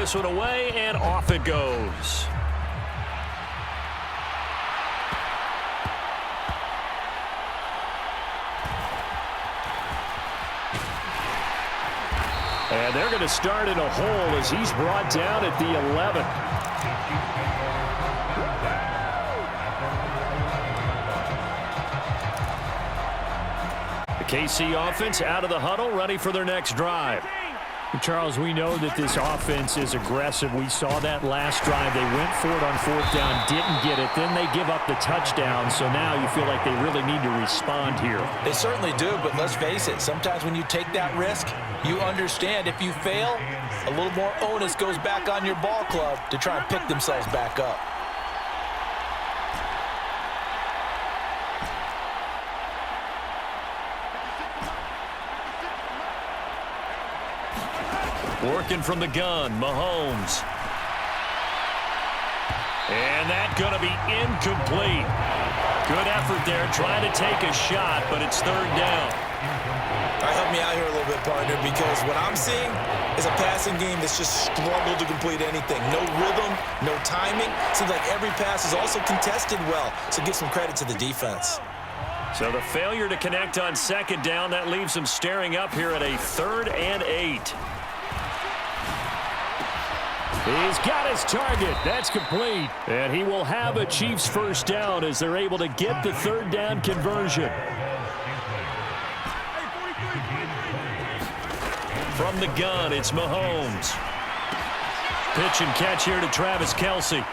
this one away, and off it goes. And they're going to start in a hole as he's brought down at the 11. The KC offense out of the huddle, ready for their next drive. Charles, we know that this offense is aggressive. We saw that last drive. They went for it on fourth down, didn't get it. Then they give up the touchdown. So now you feel like they really need to respond here. They certainly do, but let's face it. Sometimes when you take that risk, you understand if you fail, a little more onus goes back on your ball club to try and pick themselves back up. Working from the gun, Mahomes. And that's going to be incomplete. Good effort there, trying to take a shot, but it's third down. All right, help me out here a little bit, partner, because what I'm seeing is a passing game that's just struggled to complete anything. No rhythm, no timing. Seems like every pass is also contested well, so give some credit to the defense. So the failure to connect on second down, that leaves them staring up here at a 3rd and 8. He's got his target. That's complete. And he will have a Chiefs first down as they're able to get the third down conversion. From the gun, it's Mahomes. Pitch and catch here to Travis Kelce.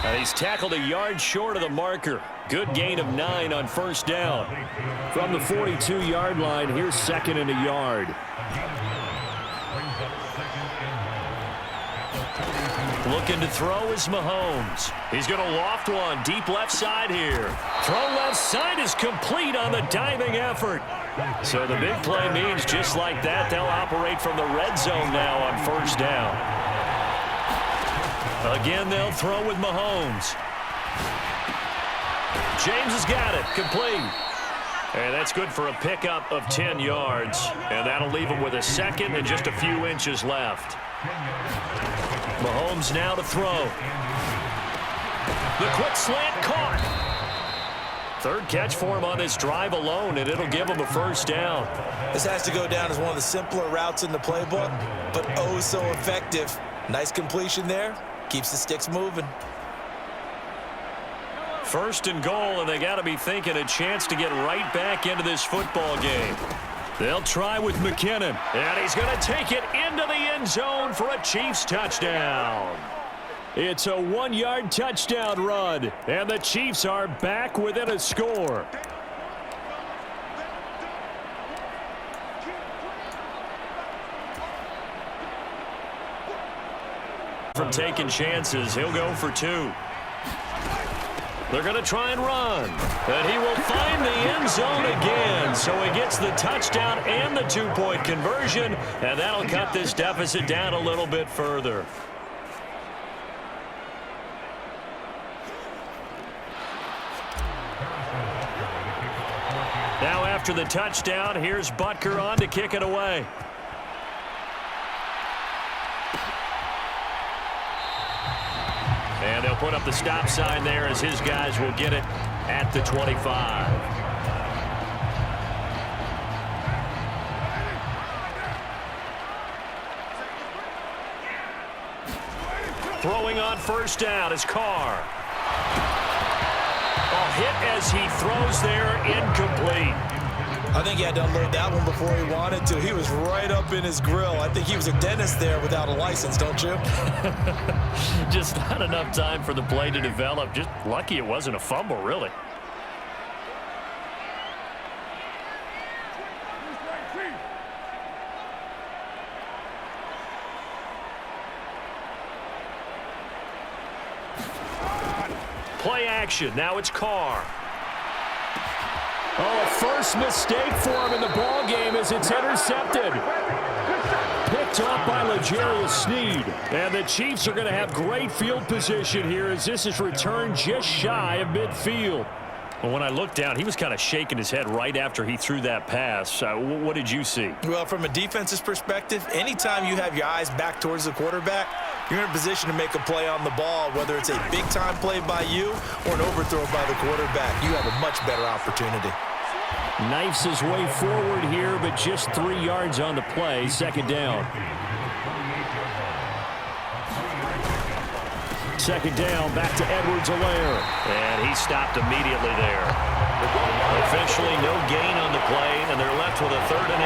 And he's tackled a yard short of the marker. Good gain of 9 on first down. From the 42-yard line, here's 2nd and a yard. Looking to throw is Mahomes. He's going to loft one deep left side here. Throw left side is complete on the diving effort. So the big play means just like that, they'll operate from the red zone now on first down. Again, they'll throw with Mahomes. James has got it. Complete. And that's good for a pickup of 10 yards. And that'll leave him with a 2nd and just a few inches left. Mahomes now to throw. The quick slant caught. 3rd catch for him on this drive alone, and it'll give him a first down. This has to go down as one of the simpler routes in the playbook, but oh so effective. Nice completion there. Keeps the sticks moving. 1st and goal, and they got to be thinking a chance to get right back into this football game. They'll try with McKinnon, and he's going to take it into the end zone for a Chiefs touchdown. It's a 1-yard touchdown run, and the Chiefs are back within a score. From taking chances, he'll go for 2. They're going to try and run. And he will find the end zone again. So he gets the touchdown and the 2-point conversion. And that'll cut this deficit down a little bit further. Now after the touchdown, here's Butker on to kick it away. And they'll put up the stop sign there as his guys will get it at the 25. Throwing on first down is Carr. A hit as he throws there, incomplete. I think he had to unload that one before he wanted to. He was right up in his grill. I think he was a dentist there without a license, don't you? Just not enough time for the play to develop. Just lucky it wasn't a fumble, really. Play action. Now it's Carr. Oh, a first mistake for him in the ball game as it's intercepted. Picked off by L'Jarius Sneed. And the Chiefs are going to have great field position here as this is returned just shy of midfield. Well, when I looked down, he was kind of shaking his head right after he threw that pass. What did you see? Well, from a defense's perspective, anytime you have your eyes back towards the quarterback, you're in a position to make a play on the ball, whether it's a big-time play by you or an overthrow by the quarterback. You have a much better opportunity. Knifes his way forward here, but just 3 yards on the play. Second down. Second down, back to Edwards-Helaire. And he stopped immediately there. Officially no gain on the play, and they're left with a 3rd and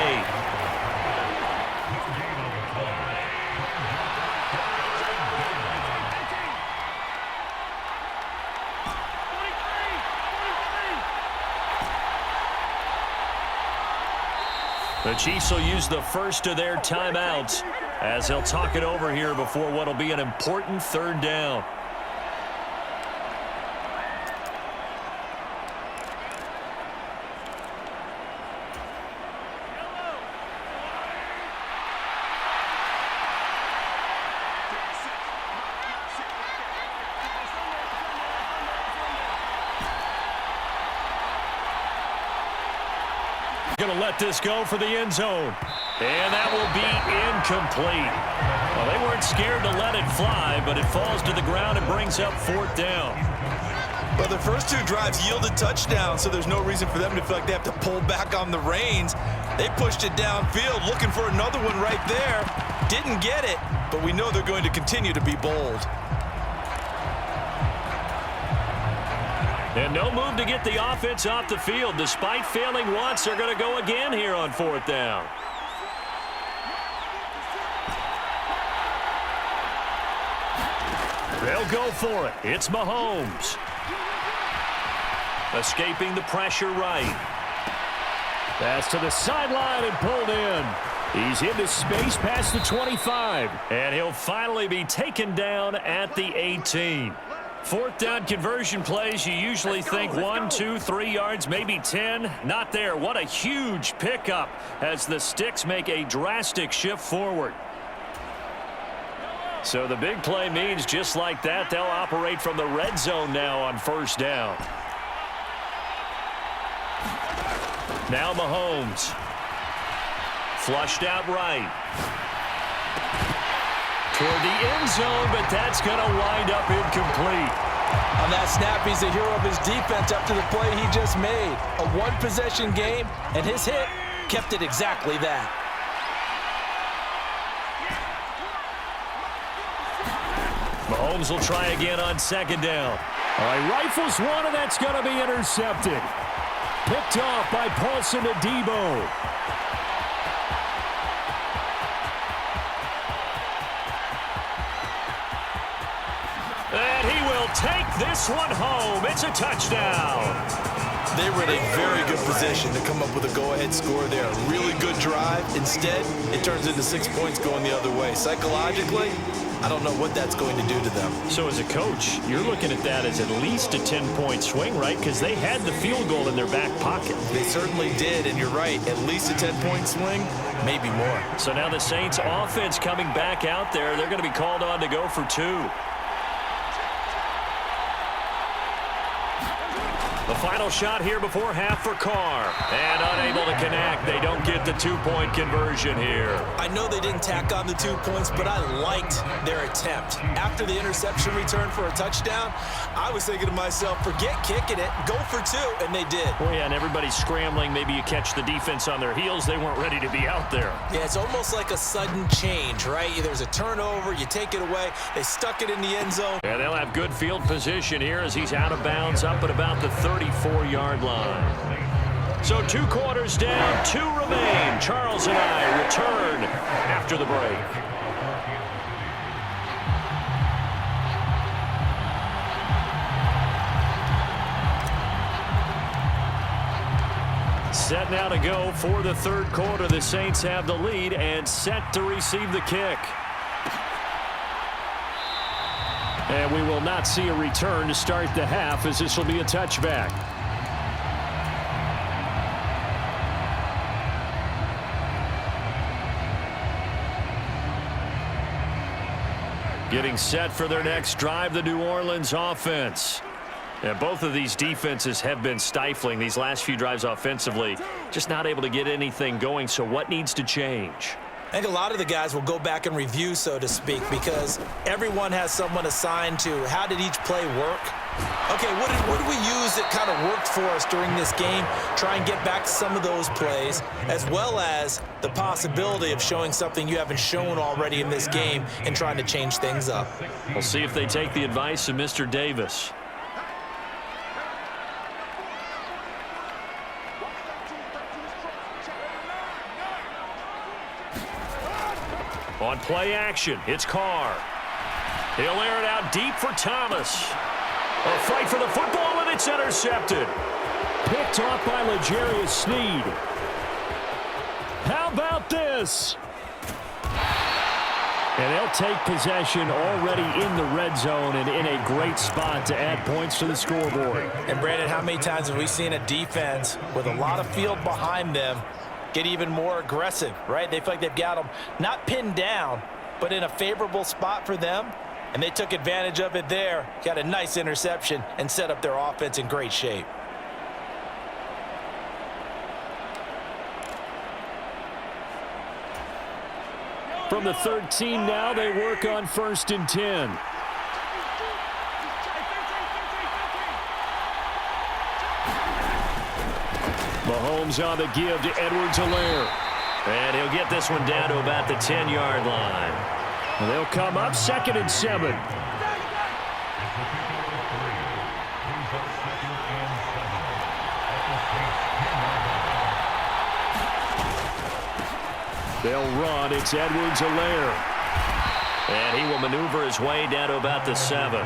8. The Chiefs will use the first of their timeouts as they'll talk it over here before what will be an important 3rd down. Going to let this go for the end zone. And that will be incomplete. Well, they weren't scared to let it fly, but it falls to the ground and brings up 4th down. Well, the first 2 drives yielded touchdowns, so there's no reason for them to feel like they have to pull back on the reins. They pushed it downfield, looking for another one right there. Didn't get it, but we know they're going to continue to be bold. And no move to get the offense off the field. Despite failing once, they're going to go again here on 4th down. They'll go for it. It's Mahomes. Escaping the pressure right. Pass to the sideline and pulled in. He's into space past the 25. And he'll finally be taken down at the 18. 4th down conversion plays, you usually think 1, 2, 3 yards, maybe 10. Not there. What a huge pickup as the sticks make a drastic shift forward. So the big play means just like that, they'll operate from the red zone now on 1st down. Now Mahomes. Flushed out right. Toward the end zone, but that's going to wind up incomplete. On that snap, he's the hero of his defense after the play he just made. A one-possession game, and his hit kept it exactly that. Mahomes will try again on 2nd down. All right, rifles one, and that's going to be intercepted. Picked off by Paulson Adebo. And he will take this one home. It's a touchdown. They were in a very good position to come up with a go-ahead score there. A really good drive. Instead, it turns into 6 points going the other way. Psychologically, I don't know what that's going to do to them. So as a coach, you're looking at that as at least a 10-point swing, right? Because they had the field goal in their back pocket. They certainly did, and you're right. At least a 10-point swing, maybe more. So now the Saints offense coming back out there. They're going to be called on to go for 2. The final shot here before half for Carr. And unable to connect. They don't get the 2-point conversion here. I know they didn't tack on the 2 points, but I liked their attempt. After the interception return for a touchdown, I was thinking to myself, forget kicking it, go for 2, and they did. Oh, yeah, and everybody's scrambling. Maybe you catch the defense on their heels. They weren't ready to be out there. Yeah, it's almost like a sudden change, right? There's a turnover, you take it away. They stuck it in the end zone. Yeah, they'll have good field position here as he's out of bounds up at about the 34-yard line. So 2 quarters down, 2 remain. Charles and I return after the break. Set now to go for the 3rd quarter. The Saints have the lead and set to receive the kick. And we will not see a return to start the half, as this will be a touchback. Getting set for their next drive, the New Orleans offense. And both of these defenses have been stifling these last few drives offensively. Just not able to get anything going, so what needs to change? I think a lot of the guys will go back and review, so to speak, because everyone has someone assigned to how did each play work. Okay, what did we use that kind of worked for us during this game? Try and get back to some of those plays, as well as the possibility of showing something you haven't shown already in this game and trying to change things up. We'll see if they take the advice of Mr. Davis. On play action, it's Carr. He'll air it out deep for Thomas. A fight for the football, and it's intercepted. Picked off by L'Jarius Sneed. How about this? And they'll take possession already in the red zone and in a great spot to add points to the scoreboard. And Brandon, how many times have we seen a defense with a lot of field behind them get even more aggressive, right? They feel like they've got them not pinned down, but in a favorable spot for them, and they took advantage of it there, got a nice interception, and set up their offense in great shape. From the 13 now, they work on 1st and 10. Mahomes on the give to Edwards-Helaire. And he'll get this one down to about the 10-yard line. And they'll come up 2nd and 7. They'll run. It's Edwards-Helaire. And he will maneuver his way down to about the 7.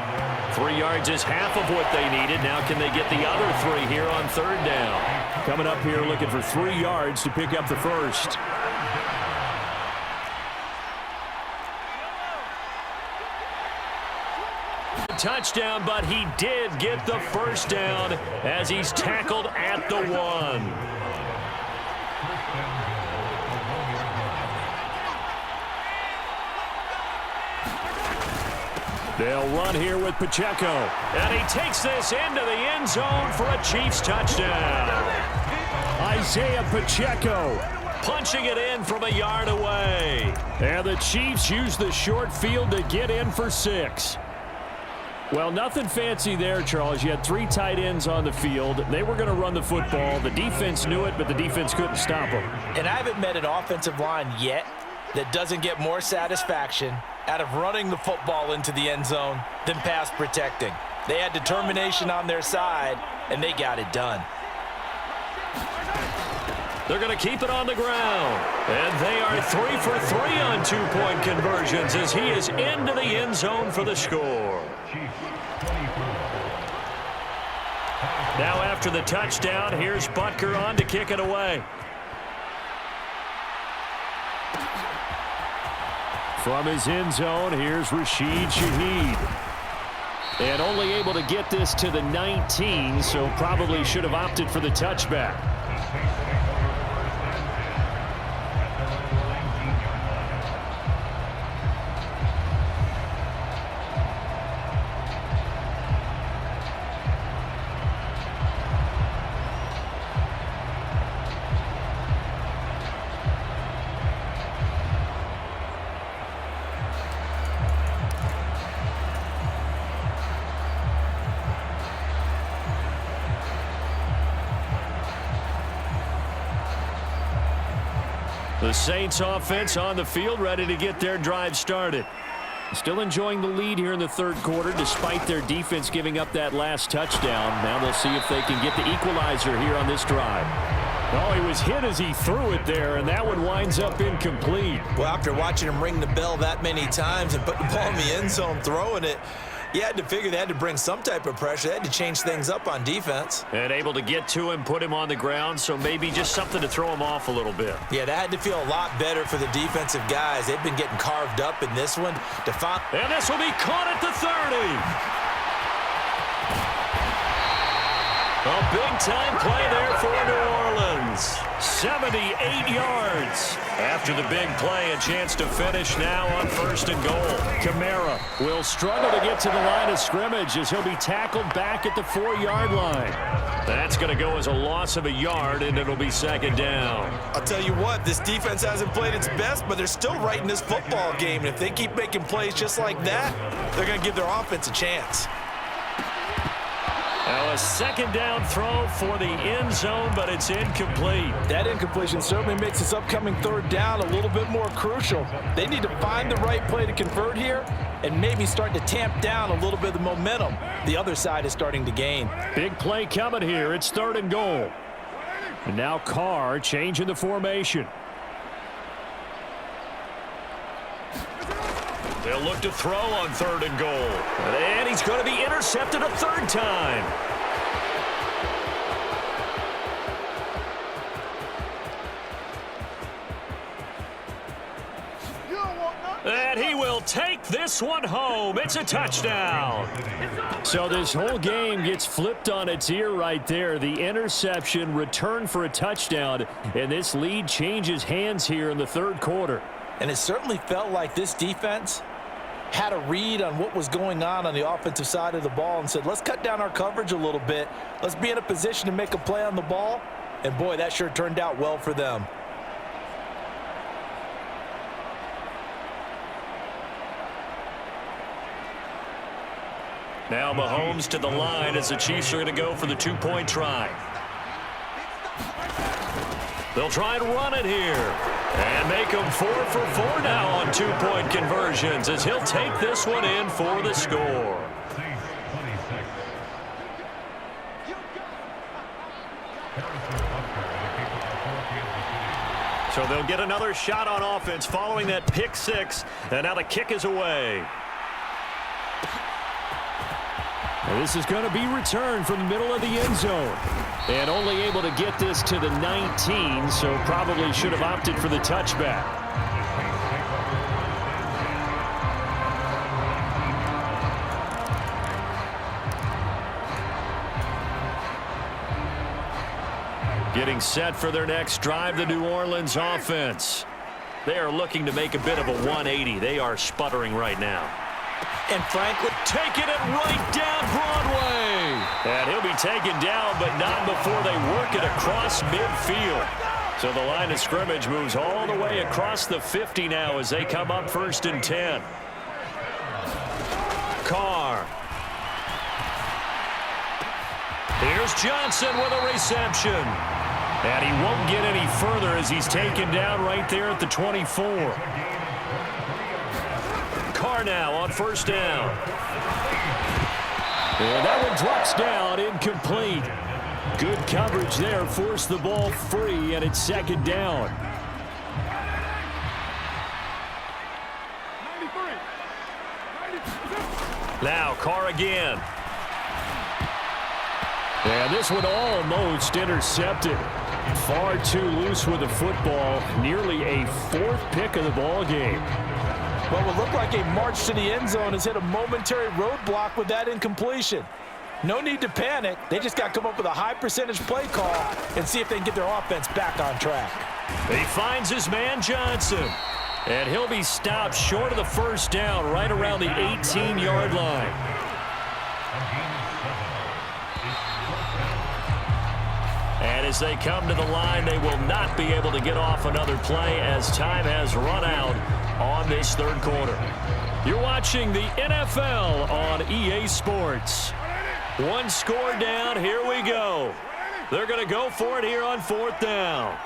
3 yards is half of what they needed. Now can they get the other 3 here on 3rd down? Coming up here looking for 3 yards to pick up the first. Touchdown, but he did get the first down as he's tackled at the 1. They'll run here with Pacheco. And he takes this into the end zone for a Chiefs touchdown. Isaiah Pacheco punching it in from a yard away. And the Chiefs use the short field to get in for 6. Well, nothing fancy there, Charles. You had 3 tight ends on the field. They were going to run the football. The defense knew it, but the defense couldn't stop them. And I haven't met an offensive line yet that doesn't get more satisfaction out of running the football into the end zone than pass protecting. They had determination on their side, and they got it done. They're going to keep it on the ground. And they are 3 for 3 on 2-point conversions as he is into the end zone for the score. Now after the touchdown, here's Butker on to kick it away. From his end zone, here's Rashid Shaheed. And only able to get this to the 19, so probably should have opted for the touchback. The Saints offense on the field, ready to get their drive started. Still enjoying the lead here in the 3rd quarter, despite their defense giving up that last touchdown. Now they'll see if they can get the equalizer here on this drive. Oh, he was hit as he threw it there, and that one winds up incomplete. Well, after watching him ring the bell that many times and put the ball in the end zone throwing it, you had to figure they had to bring some type of pressure. They had to change things up on defense. And able to get to him, put him on the ground, so maybe just something to throw him off a little bit. Yeah, that had to feel a lot better for the defensive guys. They've been getting carved up in this one. And this will be caught at the 30. A big-time play there for New Orleans. 78 yards. After the big play, a chance to finish now on 1st and goal. Kamara will struggle to get to the line of scrimmage as he'll be tackled back at the 4-yard line. That's going to go as a loss of a yard, and it'll be 2nd down. I'll tell you what, this defense hasn't played its best, but they're still right in this football game. And if they keep making plays just like that, they're going to give their offense a chance. Now a 2nd down throw for the end zone, but it's incomplete. That incompletion certainly makes this upcoming 3rd down a little bit more crucial. They need to find the right play to convert here and maybe start to tamp down a little bit of the momentum the other side is starting to gain. Big play coming here. It's 3rd and goal. And now Carr changing the formation. They'll look to throw on 3rd and goal. And he's going to be intercepted a 3rd time. And he will take this one home. It's a touchdown. So this whole game gets flipped on its ear right there. The interception, return for a touchdown, and this lead changes hands here in the 3rd quarter. And it certainly felt like this defense had a read on what was going on the offensive side of the ball and said, let's cut down our coverage a little bit. Let's be in a position to make a play on the ball. And, boy, that sure turned out well for them. Now Mahomes to the line as the Chiefs are going to go for the 2-point try. They'll try and run it here. And make them 4 for 4 now on 2-point conversions as he'll take this one in for the score. So they'll get another shot on offense following that pick 6. And now the kick is away. This is going to be returned from the middle of the end zone. And only able to get this to the 19, so probably should have opted for the touchback. Getting set for their next drive, the New Orleans offense. They are looking to make a bit of a 180. They are sputtering right now. And Franklin taking it right down Broadway. And he'll be taken down, but not before they work it across midfield. So the line of scrimmage moves all the way across the 50 now as they come up 1st and 10. Carr. Here's Johnson with a reception. And he won't get any further as he's taken down right there at the 24. Carr now on 1st down. And that one drops down, incomplete. Good coverage there, forced the ball free, and it's 2nd down. Now Carr again. And this one almost intercepted. Far too loose with the football. Nearly a 4th pick of the ball game. What will look like a march to the end zone has hit a momentary roadblock with that incompletion. No need to panic. They just got to come up with a high percentage play call and see if they can get their offense back on track. He finds his man Johnson. And he'll be stopped short of the 1st down right around the 18-yard line. And as they come to the line, they will not be able to get off another play as time has run out on this 3rd quarter. You're watching the NFL on EA Sports. 1 score down. Here we go. They're going to go for it here on 4th down.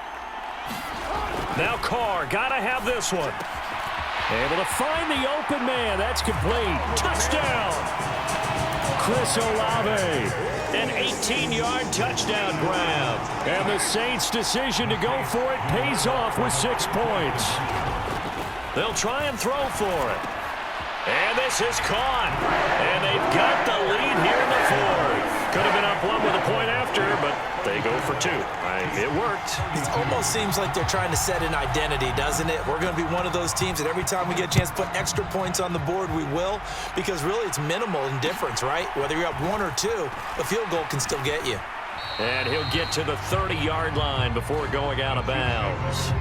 Now Carr, got to have this one. Able to find the open man. That's complete. Touchdown. Chris Olave. An 18-yard touchdown grab. And the Saints' decision to go for it pays off with 6 points. They'll try and throw for it. And this is caught. And they've got the lead here in the 4th. Could have been up 1 with a point after, but they go for 2. It worked. It almost seems like they're trying to set an identity, doesn't it? We're going to be one of those teams that every time we get a chance to put extra points on the board, we will. Because really it's minimal in difference, right? Whether you're up 1 or 2, a field goal can still get you. And he'll get to the 30-yard line before going out of bounds.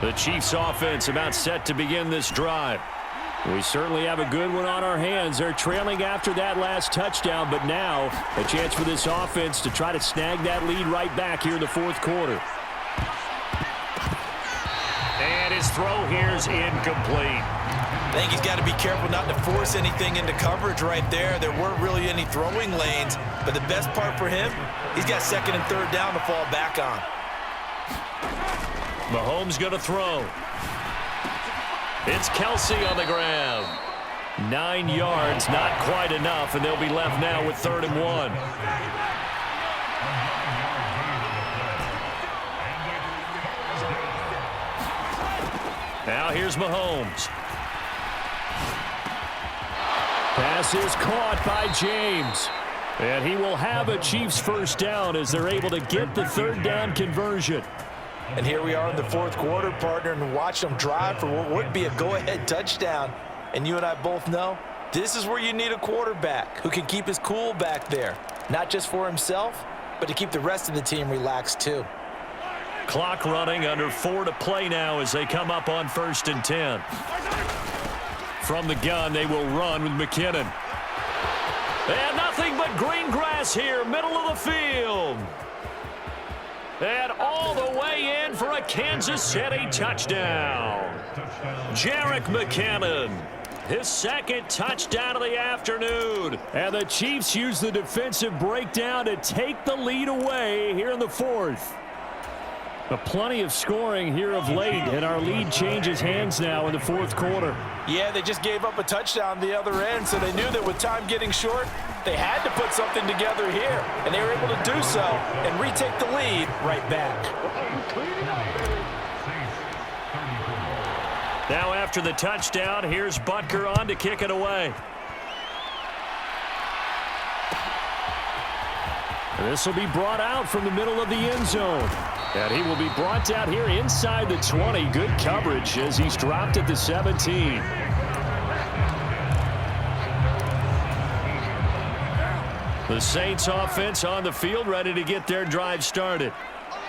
The Chiefs offense about set to begin this drive. We certainly have a good one on our hands. They're trailing after that last touchdown, but now a chance for this offense to try to snag that lead right back here in the fourth quarter. And his throw here's incomplete. I think he's got to be careful not to force anything into coverage right there. There weren't really any throwing lanes, but the best part for him, he's got second and third down to fall back on. Mahomes going to throw. It's Kelsey on the ground. 9 yards, not quite enough, and they'll be left now with 3rd and 1. Now here's Mahomes. Pass is caught by James. And he will have a Chiefs first down as they're able to get the 3rd down conversion. And here we are in the fourth quarter, partner, and watch them drive for what would be a go-ahead touchdown. And you and I both know this is where you need a quarterback who can keep his cool back there, not just for himself, but to keep the rest of the team relaxed too. Clock running, under 4 to play now as they come up on 1st and 10. From the gun, they will run with McKinnon. And nothing but green grass here, middle of the field. And all the way in for a Kansas City touchdown. Jerick McKinnon, his 2nd touchdown of the afternoon. And the Chiefs use the defensive breakdown to take the lead away here in the 4th. But plenty of scoring here of late, and our lead changes hands now in the 4th quarter. Yeah, they just gave up a touchdown the other end, so they knew that with time getting short, they had to put something together here, and they were able to do so and retake the lead right back. Now after the touchdown, here's Butker on to kick it away. This will be brought out from the middle of the end zone. And he will be brought down here inside the 20. Good coverage as he's dropped at the 17. The Saints offense on the field, ready to get their drive started.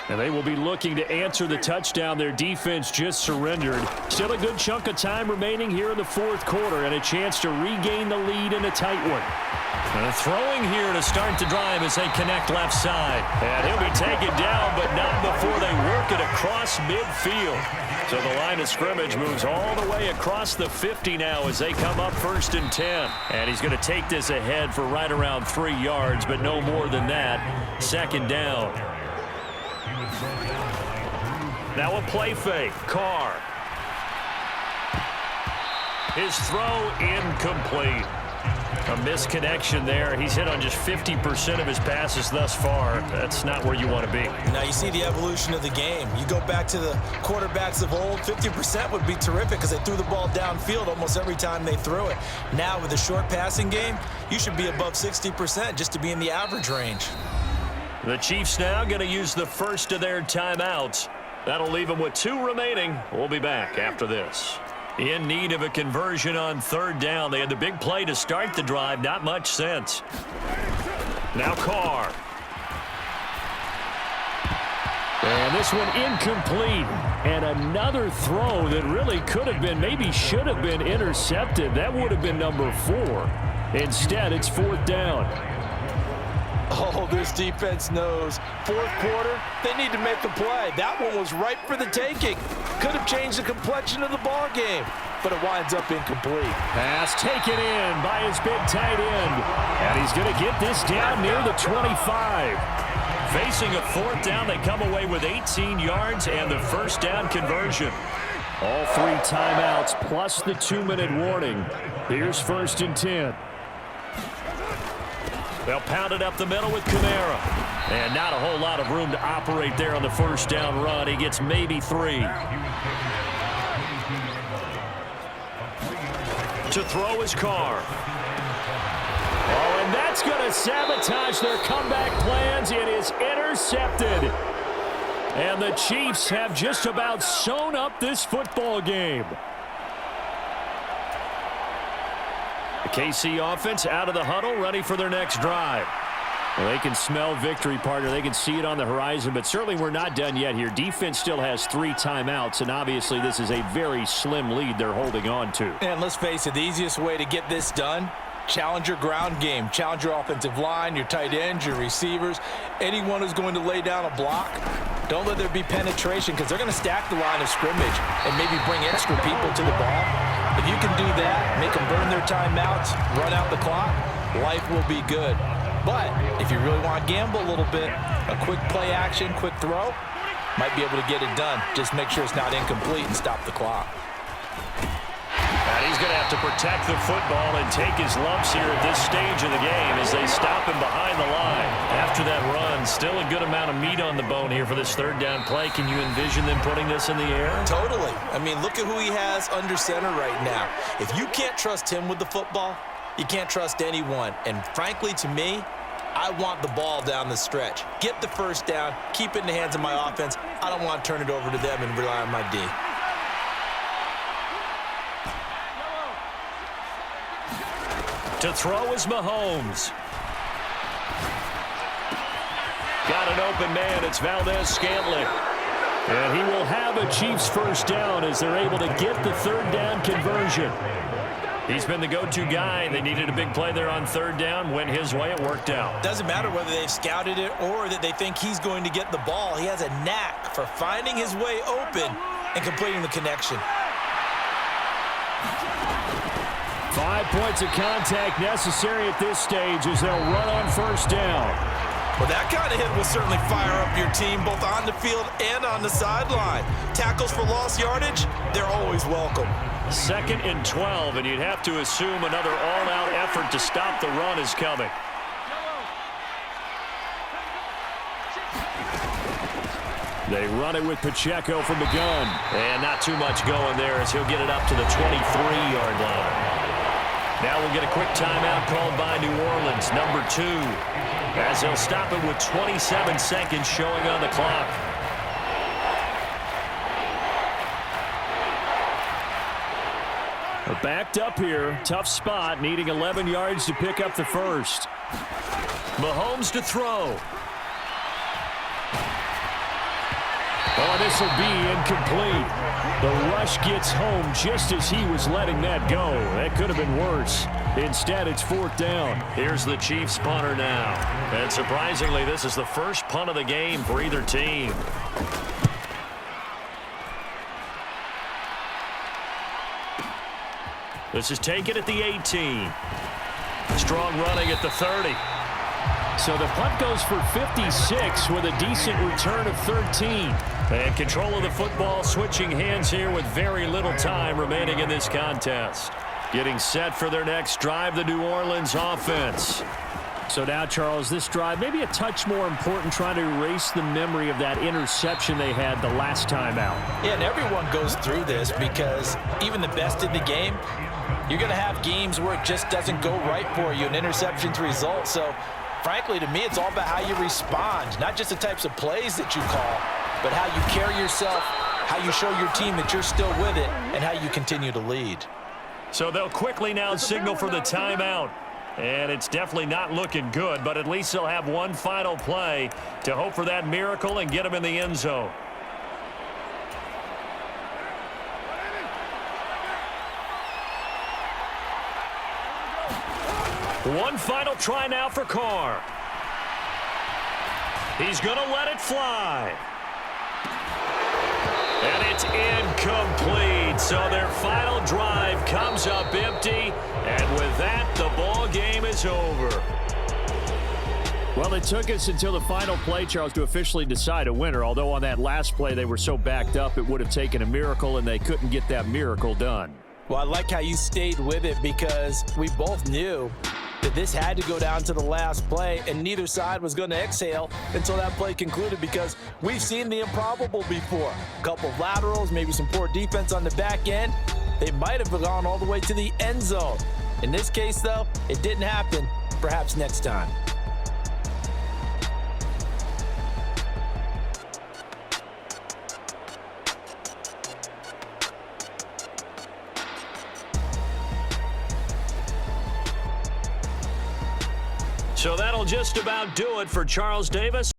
And they will be looking to answer the touchdown their defense just surrendered. Still a good chunk of time remaining here in the 4th quarter and a chance to regain the lead in a tight one. And throwing here to start the drive as they connect left side. And he'll be taken down, but not before they work it across midfield. So the line of scrimmage moves all the way across the 50 now as they come up 1st and 10. And he's going to take this ahead for right around 3 yards, but no more than that. 2nd down. Now a play fake. Carr. His throw incomplete. A misconnection there. He's hit on just 50% of his passes thus far. That's not where you want to be. Now you see the evolution of the game. You go back to the quarterbacks of old, 50% would be terrific because they threw the ball downfield almost every time they threw it. Now with a short passing game, you should be above 60% just to be in the average range. The Chiefs now going to use the first of their timeouts. That'll leave them with 2 remaining. We'll be back after this. In need of a conversion on 3rd down. They had the big play to start the drive. Not much sense. Now Carr. And this one incomplete. And another throw that really could have been, maybe should have been intercepted. That would have been number 4. Instead, it's 4th down. Oh, this defense knows. 4th quarter, they need to make the play. That one was ripe for the taking. Could have changed the complexion of the ball game, but it winds up incomplete. Pass taken in by his big tight end. And he's going to get this down near the 25. Facing a 4th down, they come away with 18 yards and the 1st down conversion. All 3 timeouts plus the 2-minute warning. Here's 1st and 10. They'll pound it up the middle with Kamara. And not a whole lot of room to operate there on the 1st down run. He gets maybe 3. To throw his Carr. Oh, and that's going to sabotage their comeback plans. It is intercepted. And the Chiefs have just about sewn up this football game. The KC offense out of the huddle, ready for their next drive. Well, they can smell victory, partner. They can see it on the horizon, but certainly we're not done yet here. Defense still has 3 timeouts, and obviously this is a very slim lead they're holding on to. And let's face it, the easiest way to get this done, challenge your ground game. Challenge your offensive line, your tight ends, your receivers, anyone who's going to lay down a block. Don't let there be penetration because they're going to stack the line of scrimmage and maybe bring extra people to the ball. If you can do that, make them burn their timeouts, run out the clock, life will be good. But if you really want to gamble a little bit, a quick play action, quick throw, might be able to get it done. Just make sure it's not incomplete and stop the clock. And he's going to have to protect the football and take his lumps here at this stage of the game as they stop him behind the line. After that run, still a good amount of meat on the bone here for this third down play. Can you envision them putting this in the air? Totally. I mean, look at who he has under center right now. If you can't trust him with the football, you can't trust anyone. And frankly, to me, I want the ball down the stretch. Get the first down, keep it in the hands of my offense. I don't want to turn it over to them and rely on my D. To throw is Mahomes. Got an open man. It's Valdez-Scantling. And he will have a Chiefs first down as they're able to get the third down conversion. He's been the go-to guy. They needed a big play there on third down. Went his way. It worked out. Doesn't matter whether they've scouted it or that they think he's going to get the ball. He has a knack for finding his way open and completing the connection. 5 points of contact necessary at this stage as they'll run on first down. Well, that kind of hit will certainly fire up your team both on the field and on the sideline. Tackles for lost yardage, they're always welcome. 2nd and 12, and you'd have to assume another all-out effort to stop the run is coming. They run it with Pacheco from the gun. And not too much going there as he'll get it up to the 23-yard line. Now we'll get a quick timeout called by New Orleans, number 2, as they'll stop it with 27 seconds showing on the clock. They're backed up here. Tough spot, needing 11 yards to pick up the first. Mahomes to throw. Oh, this will be incomplete. The rush gets home just as he was letting that go. That could have been worse. Instead, it's 4th down. Here's the Chiefs punter now. And surprisingly, this is the first punt of the game for either team. This is taken at the 18. Strong running at the 30. So the punt goes for 56 with a decent return of 13. And control of the football switching hands here with very little time remaining in this contest. Getting set for their next drive, the New Orleans offense. So now, Charles, this drive maybe a touch more important, trying to erase the memory of that interception they had the last time out. Yeah, and everyone goes through this because even the best in the game, you're going to have games where it just doesn't go right for you, and interceptions result. So, frankly, to me, it's all about how you respond, not just the types of plays that you call, but how you carry yourself, how you show your team that you're still with it, and how you continue to lead. So they'll quickly now signal for the timeout. And it's definitely not looking good, but at least they'll have one final play to hope for that miracle and get them in the end zone. One final try now for Carr. He's going to let it fly. And it's incomplete. So their final drive comes up empty. And with that, the ball game is over. Well, it took us until the final play, Charles, to officially decide a winner. Although on that last play they were so backed up, it would have taken a miracle, and they couldn't get that miracle done. Well, I like how you stayed with it because we both knew that this had to go down to the last play, and neither side was going to exhale until that play concluded because we've seen the improbable before. A couple of laterals, maybe some poor defense on the back end. They might have gone all the way to the end zone. In this case, though, it didn't happen. Perhaps next time. So that'll just about do it for Charles Davis.